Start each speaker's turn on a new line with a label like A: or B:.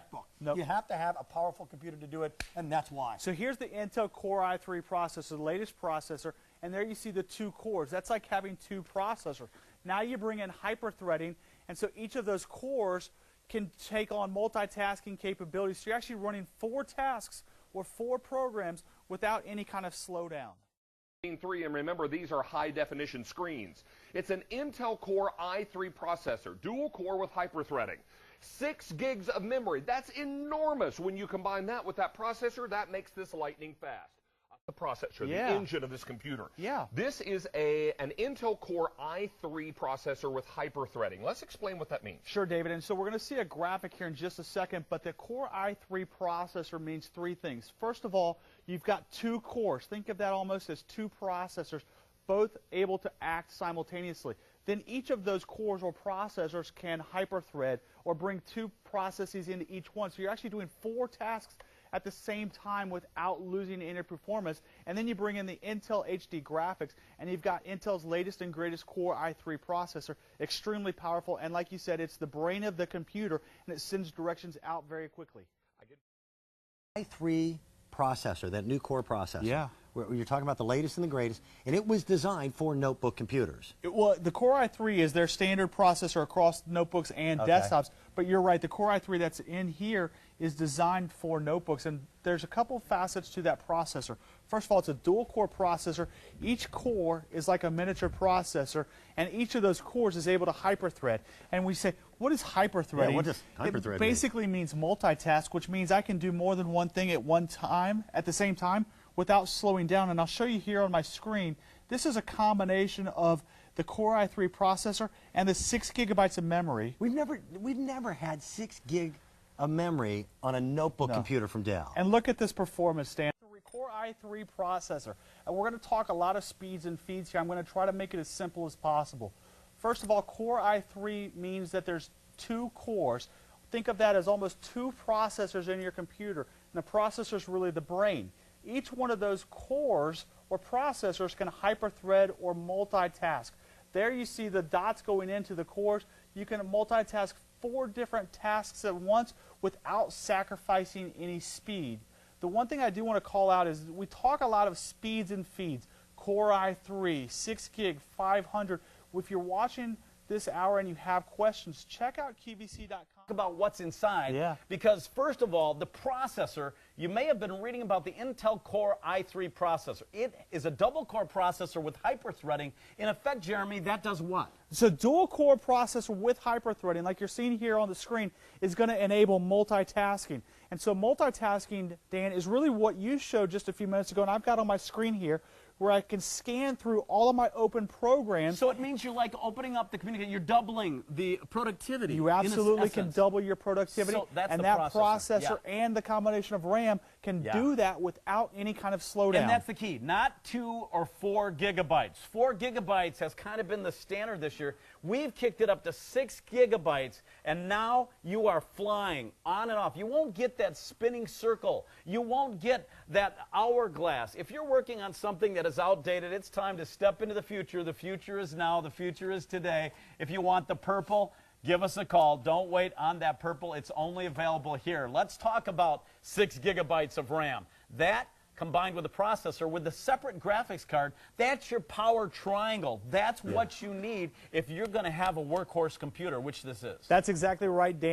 A: book.
B: Nope.
A: You have to have a powerful computer to do it, and that's why.
B: So here's the Intel Core i3 processor, the latest processor, and there you see the 2 cores. That's like having 2 processors. Now you bring in hyper-threading, and so each of those cores can take on multitasking capabilities. So you're actually running 4 tasks or 4 programs without any kind of slowdown.
C: 3, and remember, these are high-definition screens. It's an Intel Core i3 processor, dual core with hyper-threading. 6 gigs of memory. That's enormous. When you combine that with that processor, that makes this lightning fast. The processor, the engine of this computer.
B: Yeah.
C: This is an Intel Core i3 processor with hyper-threading. Let's explain what that means.
B: Sure, David. And so we're going to see a graphic here in just a second, but the Core i3 processor means 3 things. First of all, you've got 2 cores. Think of that almost as 2 processors, both able to act simultaneously. Then each of those cores or processors can hyper-thread or bring 2 processes into each one. So you're actually doing 4 tasks at the same time without losing any performance. And then you bring in the Intel HD graphics, and you've got Intel's latest and greatest Core i3 processor, extremely powerful, and like you said, it's the brain of the computer, and it sends directions out very quickly.
A: i3 processor, that new core processor.
B: Yeah.
A: You're talking about the latest and the greatest, and it was designed for notebook computers.
B: Well, the Core i3 is their standard processor across notebooks and desktops, but you're right, the Core i3 that's in here is designed for notebooks, and there's a couple facets to that processor. First of all, it's a dual-core processor. Each core is like a miniature processor, and each of those cores is able to hyper-thread. And we say, what is hyper-threading?
A: Yeah, what does hyper-thread
B: mean? It basically means multitask, which means I can do more than one thing at one time, at the same time, without slowing down. And I'll show you here on my screen, this is a combination of the Core i3 processor and the 6 gigabytes of memory.
A: We've never had 6 gig of memory on a notebook computer from Dell.
B: And look at this performance, Stan. Core i3 processor. And we're going to talk a lot of speeds and feeds here. I'm going to try to make it as simple as possible. First of all, Core i3 means that there's 2 cores. Think of that as almost 2 processors in your computer. And the processor is really the brain. Each one of those cores or processors can hyper-thread or multitask. There you see the dots going into the cores. You can multitask 4 different tasks at once without sacrificing any speed. The one thing I do want to call out is we talk a lot of speeds and feeds. Core i3, 6 gig, 500. If you're watching this hour and you have questions, check out QVC.com.
D: About what's inside, because first of all, the processor, you may have been reading about the Intel Core i3 processor. It is a double core processor with hyper-threading. In effect, Jeremy, that does what?
B: So dual core processor with hyper-threading, like you're seeing here on the screen, is going to enable multitasking. And so multitasking, Dan, is really what you showed just a few minutes ago, and I've got on my screen here, where I can scan through all of my open programs.
D: So it means you're like opening up the communication, you're doubling the productivity.
B: You absolutely can double your productivity,
D: so that's
B: and
D: the
B: that processor and the combination of RAM can do that without any kind of slowdown.
D: And that's the key, not 2 or 4 gigabytes. 4 gigabytes has kind of been the standard this year. We've kicked it up to 6 gigabytes, and now you are flying on and off. You won't get that spinning circle. You won't get that hourglass. If you're working on something that is outdated, it's time to step into the future. The future is now. The future is today. If you want the purple, give us a call. Don't wait on that purple. It's only available here. Let's talk about 6 gigabytes of RAM. That combined with a processor with a separate graphics card, that's your power triangle. That's what you need if you're going to have a workhorse computer, which this is.
B: That's exactly right, Dan.